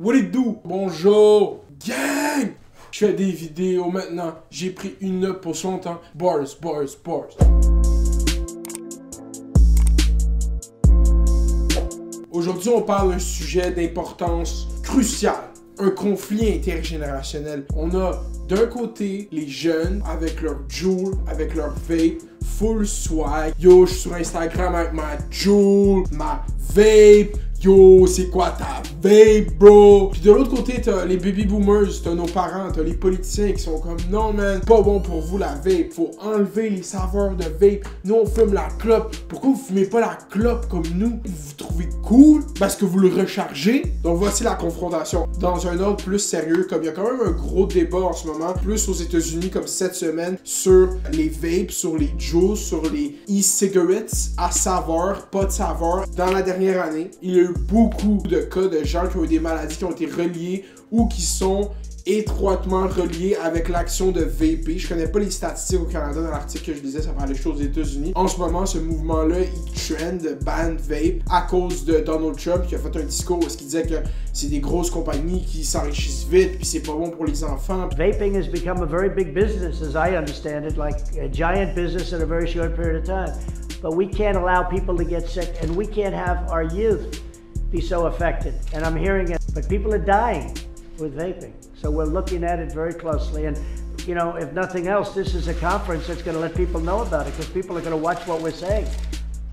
What it do? Bonjour, gang! Je fais des vidéos maintenant. J'ai pris une note pour son temps. Bars. Aujourd'hui, on parle d'un sujet d'importance cruciale. Un conflit intergénérationnel. On a d'un côté les jeunes avec leur Juul, avec leur vape, full swag. Yo, je suis sur Instagram avec ma Juul, ma vape. Yo, c'est quoi ta vape, bro? Puis de l'autre côté, t'as les baby boomers, t'as nos parents, t'as les politiciens qui sont comme non, man, pas bon pour vous la vape. Faut enlever les saveurs de vape. Nous, on fume la clope. Pourquoi vous fumez pas la clope comme nous? Vous vous trouvez cool parce que vous le rechargez? Donc voici la confrontation. Dans un ordre plus sérieux, comme il y a quand même un gros débat en ce moment, plus aux États-Unis comme cette semaine, sur les vapes, sur les Juuls, sur les e-cigarettes à saveur, pas de saveur. Dans la dernière année, il y a eu beaucoup de cas de gens qui ont eu des maladies qui ont été reliées ou qui sont étroitement reliés avec l'action de vaper. Je connais pas les statistiques au Canada dans l'article que je lisais, ça parlait juste aux États-Unis. En ce moment, ce mouvement-là, il trend de ban vape à cause de Donald Trump qui a fait un discours où il disait que c'est des grosses compagnies qui s'enrichissent vite puis c'est pas bon pour les enfants. Vaping has become a very big business as I understand it, like a giant business in a very short period of time. But we can't allow people to get sick and we can't have our youth be so affected. And I'm hearing it, but people are dying with vaping. So we're looking at it very closely. And, you know, if nothing else, this is a conference that's going to let people know about it because people are going to watch what we're saying.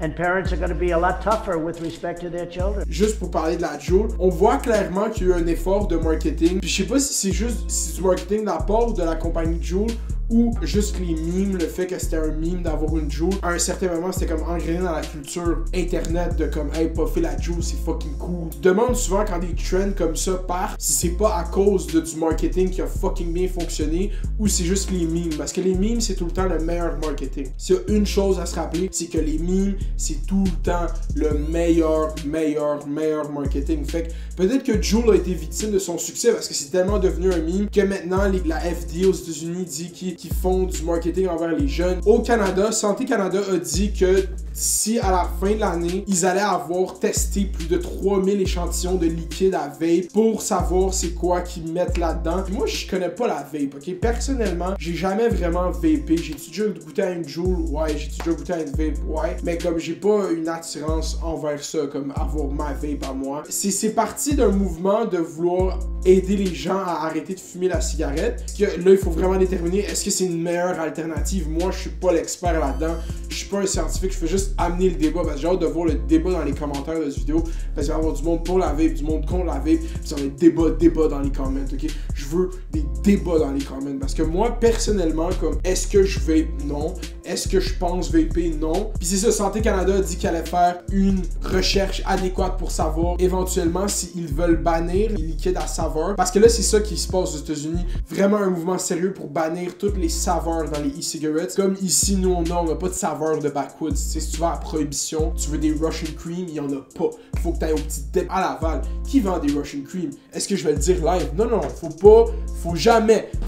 And parents are going to be a lot tougher with respect to their children. Juste pour parler de la Juul, on voit clairement qu'il y a eu un effort de marketing. Puis je sais pas si c'est juste du marketing de la part de la compagnie Juul ou juste les memes, le fait que c'était un meme d'avoir une Juul. À un certain moment, c'était comme engrainé dans la culture internet de comme hey, puffer la Juul, c'est fucking cool. Je demande souvent quand des trends comme ça partent si c'est pas à cause de du marketing qui a fucking bien fonctionné ou c'est juste les memes. Parce que les memes, c'est tout le temps le meilleur marketing. S'il y a une chose à se rappeler, c'est que les memes, c'est tout le temps le meilleur marketing. Fait que peut-être que Juul a été victime de son succès parce que c'est tellement devenu un meme que maintenant la FDA aux États-Unis dit qui font du marketing envers les jeunes. Au Canada, Santé Canada a dit que d'ici à la fin de l'année, ils allaient avoir testé plus de 3000 échantillons de liquide à vape pour savoir c'est quoi qu'ils mettent là-dedans. Moi, je connais pas la vape, ok? Personnellement, j'ai jamais vraiment vapé. J'ai-tu déjà goûté à une Juul? Ouais. J'ai-tu déjà goûté à une vape? Ouais. Mais comme j'ai pas une attirance envers ça, comme avoir ma vape à moi. C'est parti d'un mouvement de vouloir aider les gens à arrêter de fumer la cigarette. Que là, il faut vraiment déterminer est-ce que c'est une meilleure alternative. Moi, je suis pas l'expert là-dedans. Je suis pas un scientifique. Je fais juste amener le débat parce que j'ai hâte de voir le débat dans les commentaires de cette vidéo parce qu'il va y avoir du monde pour la vape, du monde contre la vape, puis ça va être débat dans les comments, ok? Je veux des débats dans les comments parce que moi, personnellement, comme est-ce que je vape? Non. Est-ce que je pense vaper? Non. Puis c'est ça, Santé Canada a dit qu'elle allait faire une recherche adéquate pour savoir éventuellement s'ils veulent bannir les liquides à saveur parce que là, c'est ça qui se passe aux États-Unis. Vraiment un mouvement sérieux pour bannir toutes les saveurs dans les e-cigarettes. Comme ici, nous, on n'a pas de saveur de backwoods. Si tu vas à Prohibition, tu veux des Russian Cream, il n'y en a pas. Il faut que tu ailles au petit dip à Laval. Qui vend des Russian Cream? Est-ce que je vais le dire live? Non,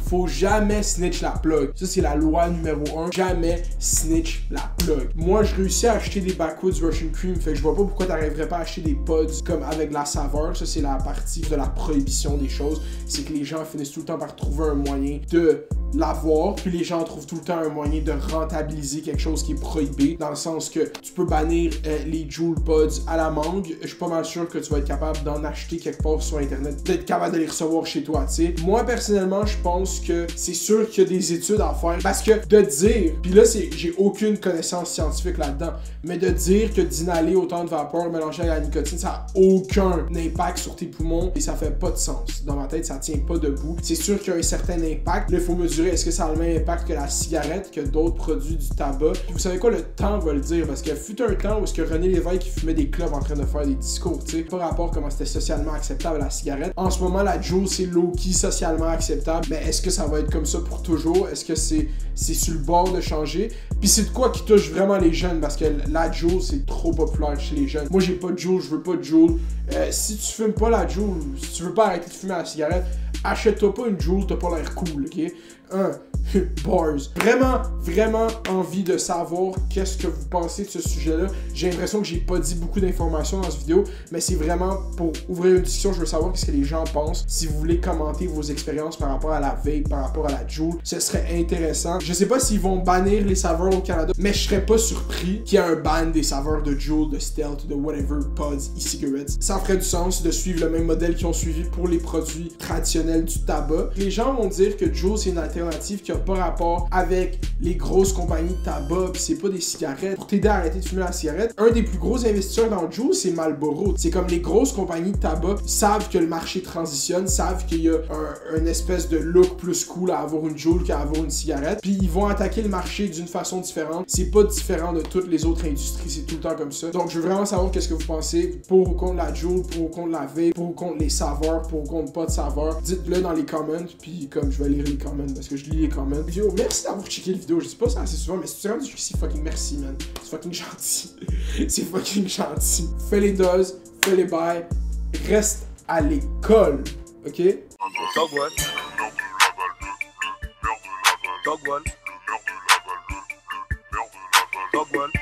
faut jamais snitch la plug. Ça, c'est la loi numéro 1. Jamais snitch la plug. Moi, je réussis à acheter des backwoods Russian Cream, fait que je vois pas pourquoi t'arriverais pas à acheter des pods comme avec la saveur. Ça, c'est la partie de la prohibition des choses. C'est que les gens finissent tout le temps par trouver un moyen de l'avoir, puis les gens trouvent tout le temps un moyen de rentabiliser quelque chose qui est prohibé, dans le sens que tu peux bannir les Juul Pods à la mangue. Je suis pas mal sûr que tu vas être capable d'en acheter quelque part sur internet, d'être capable de les recevoir chez toi, tu sais. Moi, personnellement, je pense que c'est sûr qu'il y a des études à faire, parce que de dire, puis là, j'ai aucune connaissance scientifique là-dedans, mais de dire que d'inhaler autant de vapeur mélangé à la nicotine, ça a aucun impact sur tes poumons, et ça fait pas de sens. Dans ma tête, ça tient pas debout. C'est sûr qu'il y a un certain impact. Là, il faut mesurer est-ce que ça a le même impact que la cigarette, que d'autres produits du tabac. Puis vous savez quoi, le temps va le dire, parce qu'il fut un temps où est-ce que René Lévesque fumait des clubs en train de faire des discours, tu sais, par rapport à comment c'était socialement acceptable la cigarette. En ce moment, la Juul, c'est low-key socialement acceptable, mais est-ce que ça va être comme ça pour toujours? Est-ce que c'est sur le bord de changer? Puis c'est de quoi qui touche vraiment les jeunes, parce que la Juul, c'est trop populaire chez les jeunes. Moi, j'ai pas de Juul, je veux pas de Juul. Si tu fumes pas la Juul, si tu veux pas arrêter de fumer la cigarette, achète-toi pas une Juul, t'as pas l'air cool, ok? Bars. Vraiment envie de savoir qu'est-ce que vous pensez de ce sujet-là. J'ai l'impression que j'ai pas dit beaucoup d'informations dans cette vidéo, mais c'est vraiment pour ouvrir une discussion. Je veux savoir ce que les gens pensent. Si vous voulez commenter vos expériences par rapport à la vape, par rapport à la Juul, ce serait intéressant. Je sais pas s'ils vont bannir les saveurs au Canada, mais je serais pas surpris qu'il y ait un ban des saveurs de Juul, de Stealth, de whatever, pods, e-cigarettes. Ça ferait du sens de suivre le même modèle qu'ils ont suivi pour les produits traditionnels du tabac. Les gens vont dire que Juul, c'est une alternative qui a pas rapport avec les grosses compagnies de tabac, pis c'est pas des cigarettes. Pour t'aider à arrêter de fumer la cigarette, un des plus gros investisseurs dans Juul, c'est Marlboro. C'est comme les grosses compagnies de tabac savent que le marché transitionne, savent qu'il y a un espèce de look plus cool à avoir une Juul qu'à avoir une cigarette, puis ils vont attaquer le marché d'une façon différente. C'est pas différent de toutes les autres industries, c'est tout le temps comme ça. Donc je veux vraiment savoir qu'est-ce que vous pensez, pour ou contre la Juul, pour ou contre la vape, pour ou contre les saveurs, pour ou contre pas de saveurs. Dites-le dans les comments, puis comme je vais lire les comments parce que je lis les comments. Yo, merci d'avoir checké la vidéo, je sais pas ça assez souvent, mais si tu rendu jusqu'ici, fucking merci, man. C'est fucking gentil. C'est fucking gentil. Fais les doses, fais les bails, reste à l'école, ok? Dog one. Dog one. Dog one.